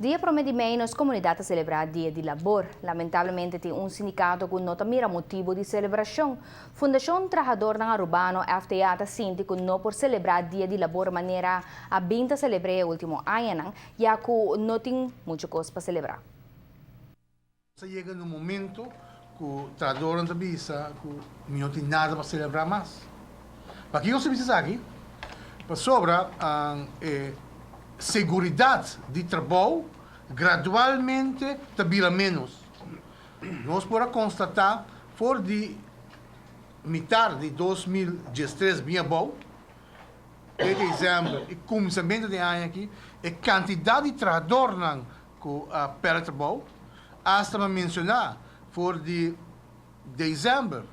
Dia promete nos comunidade a celebrar Dia de Labor. Lamentavelmente, tem sindicato que não mira motivo de celebração. Fundação Trabajador ng Urbano, FTA, sinti que não por celebrar Dia de Labor maneira a binta celebrei o último ano, já que não tem muita coisa para celebrar. Chega no momento que o trabalhador não sabe que não tem nada para celebrar mais. Para que eu sabe aqui, para sobra a segurança de trabalho gradualmente tabila menos. Nós podemos constatar, for de metade de 2013 bem bom, de dezembro e começamento de ano aqui, a quantidade de trabalhadores que perde trabalho, hasta para mencionar, for de dezembro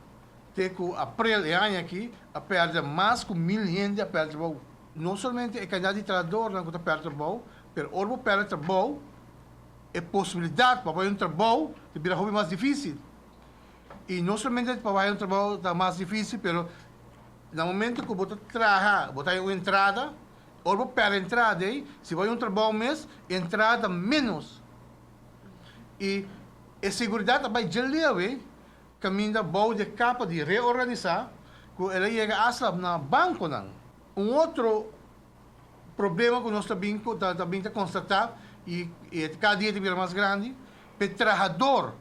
até que abril de ano aqui, a perde mais de 1.000 gente a perde trabalho. Não somente a quantidade de trabalhadores que perde trabalho, mas o perde trabalho é possibilidade para fazer trabalho de virar hobby mais difícil. E não somente para fazer trabalho está mais difícil, mas no momento que você trabalha, você tem uma entrada, ou você perde entrada, se vai trabalho mês, entrada menos. E a segurança vai gerar, caminho bom de capa de reorganizar, que ela chega a na banco. Outro problema que nós também constatar, e cada dia tem mais grande, para o trabalhador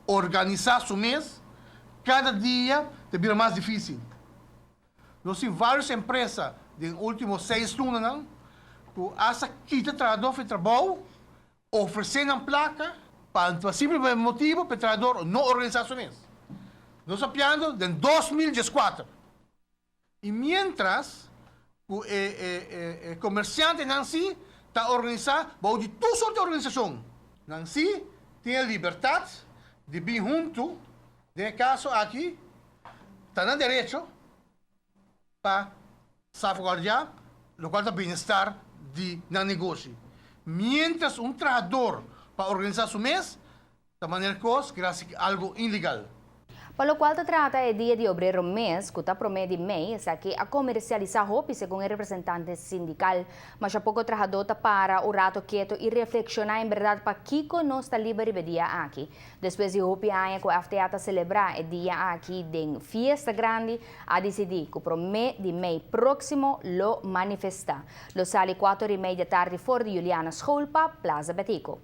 organizar seu mês, cada dia tem mais difícil. Nós temos várias empresas nos últimos 6 anos que essa quita trabalhador para trabalho, oferecendo a placa, para simples motivo para o trabalhador não organizar seu mês. Nós estamos falando de 2014. E mientras o comerciante Nancy está organizado de duas sortes de organização. Nancy tem a liberdade de vir junto, de caso aqui, está no direito para salvaguardar o local de bem-estar no negócio. Mientras trabalhador para organizar seu mês, de maneira que é algo ilegal. Para o qual se trata é dia de obreiro mês, que está promete mês aqui a comercializar roupa, segundo o representante sindical, mas há pouco trabalhador para o rato quieto e reflexionar em verdade para que não está livre de dia aqui. Depois de roupa aia que a FTA celebrar o dia aqui de festa grande, a decidir que o mês de mês próximo lo manifesta. Lo sale 4:30 da tarde fora de Juliana School para Plaza Betico.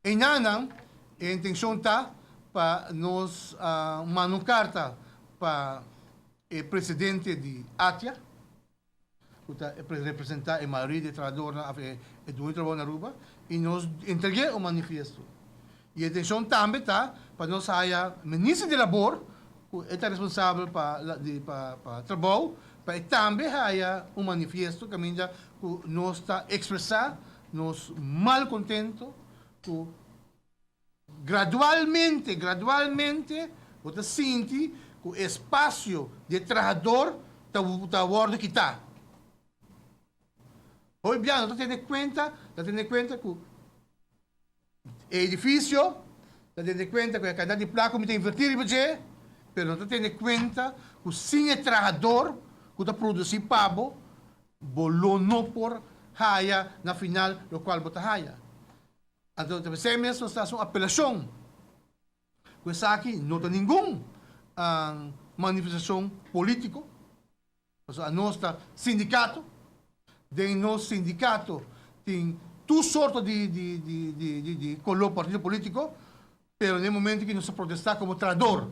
Em Nanang, a intenção está para nos mandar uma carta para o presidente de ATIA, que representa a maioria de trabalhadores do trabalho na Aruba, e nos entreguei o manifesto. E a intenção também está para nós haya ministro de Labor, que é responsável para trabalho, para também haya um manifesto que nos está expressar nos mal contento que gradualmente, você sente que o espaço de trabalhador está a que está. Hoje, não está tendo conta que o edifício, está tendo conta que a quantidade de placa está invertida, mas não está tendo conta que sem o trabalhador que está produzindo pavo, bolou não por raia na final, o qual você raia. Então, você mesmo está uma apelação. Porque aqui não tem nenhuma manifestação política. A nossa sindicato, dentro do nosso sindicato, tem duas sortes de color partido político, mas no momento que nós protestamos como traidor,